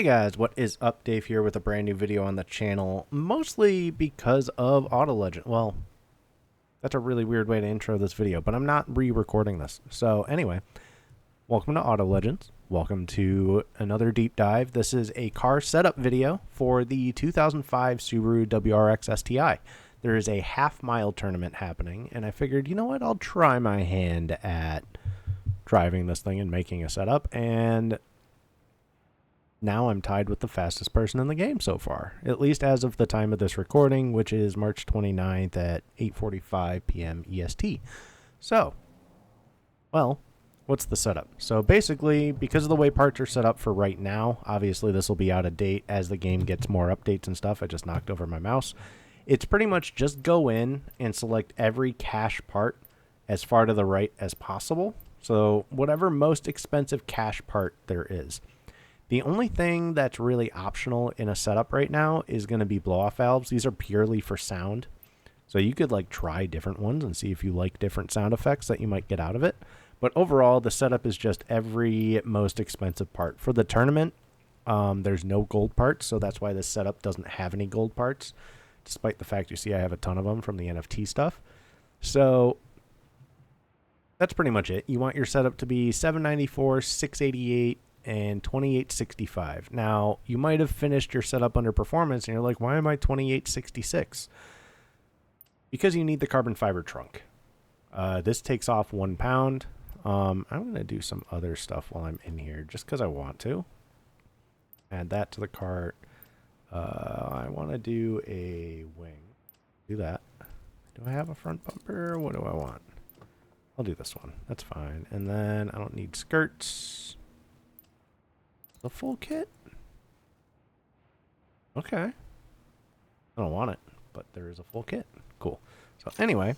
Hey guys, what is up? Dave here with a brand new video on the channel, mostly because of AutoLegends. Well, that's a really weird way to intro this video, but I'm not re-recording this. So anyway, welcome to AutoLegends. Welcome to another deep dive. This is a car setup video for the 2005 Subaru WRX STI. There is a half-mile tournament happening, and I figured, you know what, I'll try my hand at driving this thing and making a setup, and now I'm tied with the fastest person in the game so far, at least as of the time of this recording, which is March 29th at 8:45 p.m. EST. So, well, what's the setup? So basically, because of the way parts are set up for right now, obviously this will be out of date as the game gets more updates and stuff. I just knocked over my mouse. It's pretty much just go in and select every cache part as far to the right as possible. So whatever most expensive cache part there is. The only thing that's really optional in a setup right now is going to be blow-off valves. These are purely for sound. So you could like try different ones and see if you like different sound effects that you might get out of it. But overall, the setup is just every most expensive part. For the tournament, there's no gold parts, so that's why this setup doesn't have any gold parts, despite the fact you see I have a ton of them from the NFT stuff. So that's pretty much it. You want your setup to be 794, 688, and 2865. Now, you might have finished your setup under performance and you're like, why am I 2866? Because you need the carbon fiber trunk. This takes off 1 pound. I'm going to do some other stuff while I'm in here just because I want to. Add that to the cart. I want to do a wing. Do that. Do I have a front bumper? What do I want? I'll do this one. That's fine. And then I don't need skirts. The full kit? Okay. I don't want it, but there is a full kit. Cool. So anyway,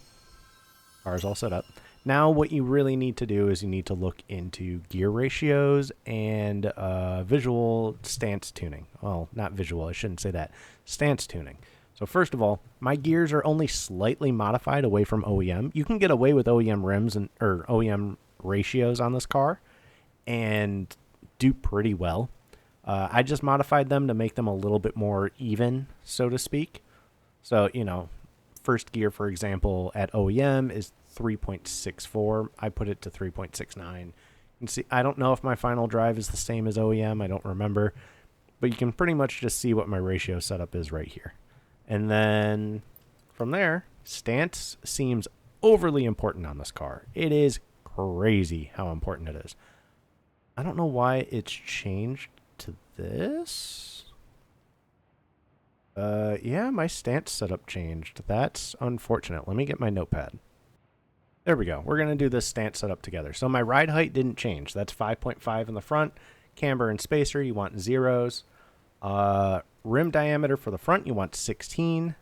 car's all set up. Now what you really need to do is you need to look into gear ratios and visual stance tuning. Well, not visual, I shouldn't say that. Stance tuning. So first of all, my gears are only slightly modified away from OEM. You can get away with OEM rims and or OEM ratios on this car and do pretty well. I just modified them to make them a little bit more even, so to speak. So, you know, first gear, for example, at OEM is 3.64. I put it to 3.69. You can see, I don't know if my final drive is the same as OEM. I don't remember. But you can pretty much just see what my ratio setup is right here. And then from there, stance seems overly important on this car. It is crazy how important it is. I don't know why it's changed to this. Yeah, my stance setup changed. That's unfortunate. Let me get my notepad. There we go. We're going to do this stance setup together. So my ride height didn't change. That's 5.5 in the front. Camber and spacer, you want zeros. Rim diameter for the front, you want 16.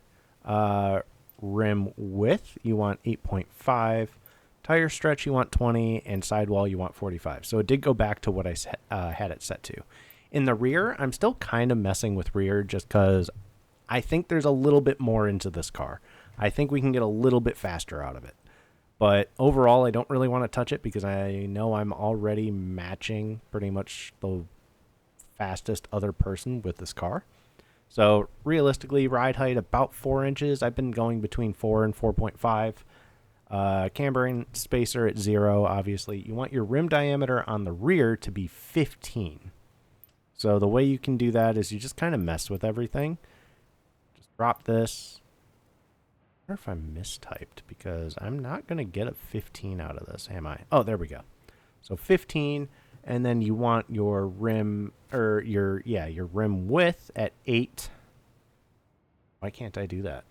Rim width, you want 8.5. Tire stretch, you want 20, and sidewall, you want 45. So it did go back to what I had it set to. In the rear, I'm still kind of messing with rear just because I think there's a little bit more into this car. I think we can get a little bit faster out of it. But overall, I don't really want to touch it because I know I'm already matching pretty much the fastest other person with this car. So realistically, ride height about 4 inches. I've been going between 4 and 4.5. Camber and spacer at 0, obviously. You want your rim diameter on the rear to be 15. So the way you can do that is you just kind of mess with everything. Just drop this. I wonder if I mistyped because I'm not going to get a 15 out of this, am I? Oh, there we go. So 15, and then you want your rim, or your rim width at 8. Why can't I do that?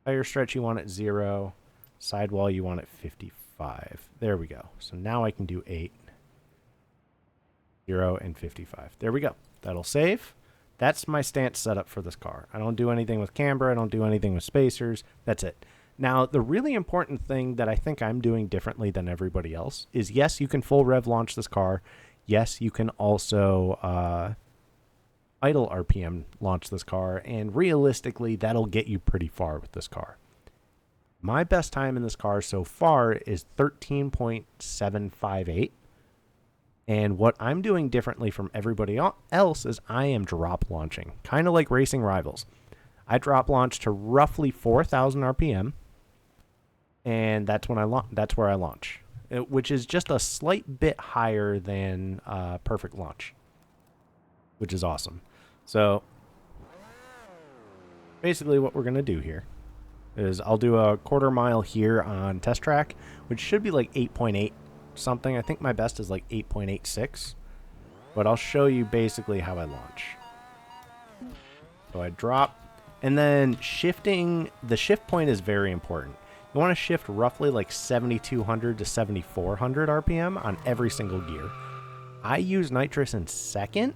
Tire stretch you want at 0. Sidewall you want at 55. There we go. So now I can do 8, 0, and 55. There we go. That'll save. That's my stance setup for this car. I don't do anything with camber. I don't do anything with spacers. That's it. Now, the really important thing that I think I'm doing differently than everybody else is, yes, you can full rev launch this car. Yes, you can also idle RPM launch this car. And realistically, that'll get you pretty far with this car. My best time in this car so far is 13.758. And what I'm doing differently from everybody else is I am drop launching, kind of like Racing Rivals. I drop launch to roughly 4,000 RPM, and that's when that's where I launch, which is just a slight bit higher than perfect launch, which is awesome. So basically what we're going to do here is I'll do a quarter mile here on test track, which should be like 8.8 something. I think my best is like 8.86, but I'll show you basically how I launch. So I drop, and then shifting, the shift point is very important. You want to shift roughly like 7,200 to 7,400 RPM on every single gear. I use nitrous in second.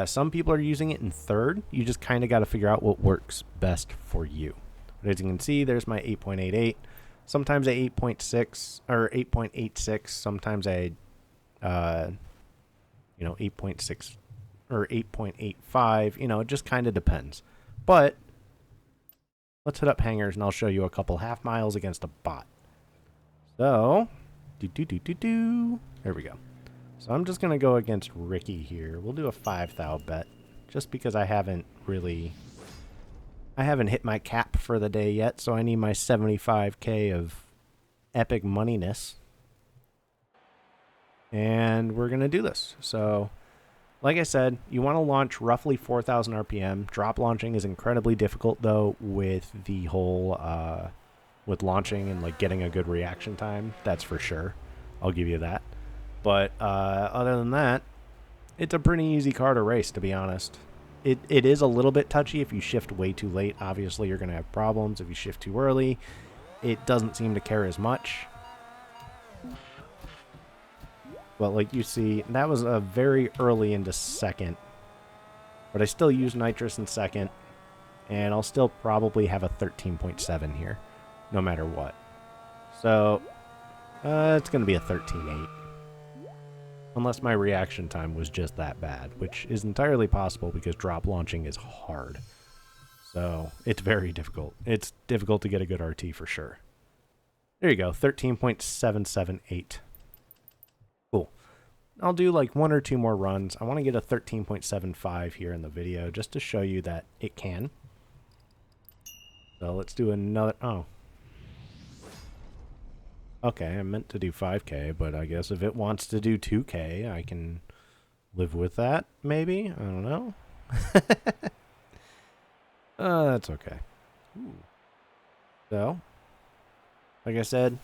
Some people are using it in third. You just kind of got to figure out what works best for you. But as you can see, there's my 8.88. Sometimes I 8.6 or 8.86. Sometimes I, 8.6 or 8.85. It just kind of depends. But let's hit up hangers, and I'll show you a couple half miles against a bot. So, there we go. So I'm just going to go against Ricky here. We'll do a 5,000 bet, just because I haven't hit my cap for the day yet, so I need my 75K of epic moneyness. And we're going to do this. So, like I said, you want to launch roughly 4,000 RPM. Drop launching is incredibly difficult, though, with the whole, with launching and, like, getting a good reaction time. That's for sure. I'll give you that. But other than that, it's a pretty easy car to race, to be honest. It is a little bit touchy if you shift way too late. Obviously, you're going to have problems. If you shift too early, it doesn't seem to care as much. But like you see, that was a very early into second. But I still use nitrous in second. And I'll still probably have a 13.7 here, no matter what. So, it's going to be a 13.8. Unless my reaction time was just that bad, which is entirely possible because drop launching is hard. So, it's very difficult. It's difficult to get a good RT for sure. There you go, 13.778. Cool. I'll do like one or two more runs. I want to get a 13.75 here in the video just to show you that it can. So let's do another... Oh. Okay, I meant to do 5K, but I guess if it wants to do 2K, I can live with that, maybe? I don't know. That's okay. Ooh. So, like I said,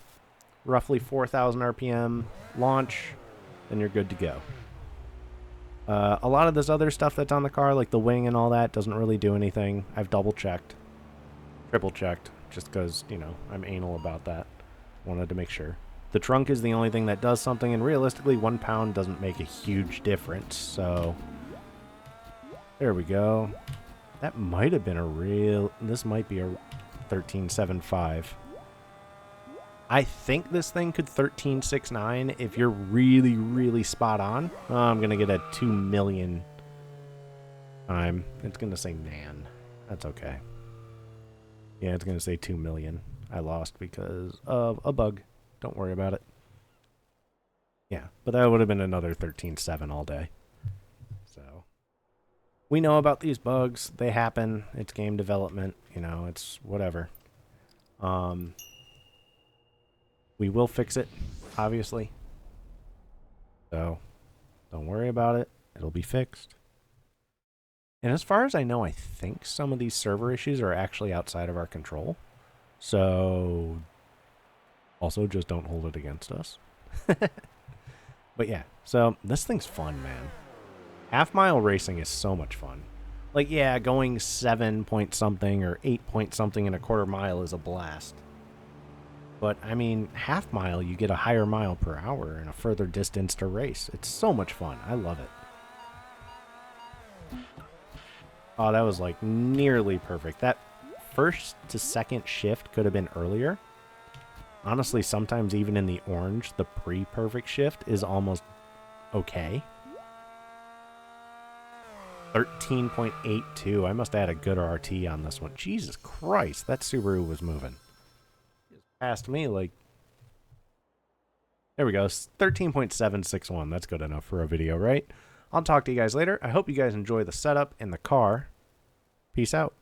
roughly 4,000 RPM launch, then you're good to go. A lot of this other stuff that's on the car, like the wing and all that, doesn't really do anything. I've double-checked, triple-checked, just because, I'm anal about that. Wanted to make sure. The trunk is the only thing that does something, and realistically, 1 pound doesn't make a huge difference, so... There we go. That might have been a real... This might be a 13.75. I think this thing could 13.69 if you're really, really spot on. Oh, I'm going to get a 2 million time. It's going to say man. That's okay. Yeah, it's going to say 2 million. I lost because of a bug. Don't worry about it. Yeah, but that would have been another 13.7 all day. So, we know about these bugs. They happen. It's game development. It's whatever. We will fix it, obviously. So, don't worry about it. It'll be fixed. And as far as I know, I think some of these server issues are actually outside of our control. So, also just don't hold it against us. But yeah, so this thing's fun, man. Half mile racing is so much fun. Like, yeah, going 7 point something or 8 point something in a quarter mile is a blast. But, I mean, half mile, you get a higher mile per hour and a further distance to race. It's so much fun. I love it. Oh, that was, like, nearly perfect. That first to second shift could have been earlier. Honestly, sometimes even in the orange, the pre-perfect shift is almost okay. 13.82. I must have had a good RT on this one. Jesus Christ, that Subaru was moving. It passed me like... There we go. 13.761. That's good enough for a video, right? I'll talk to you guys later. I hope you guys enjoy the setup in the car. Peace out.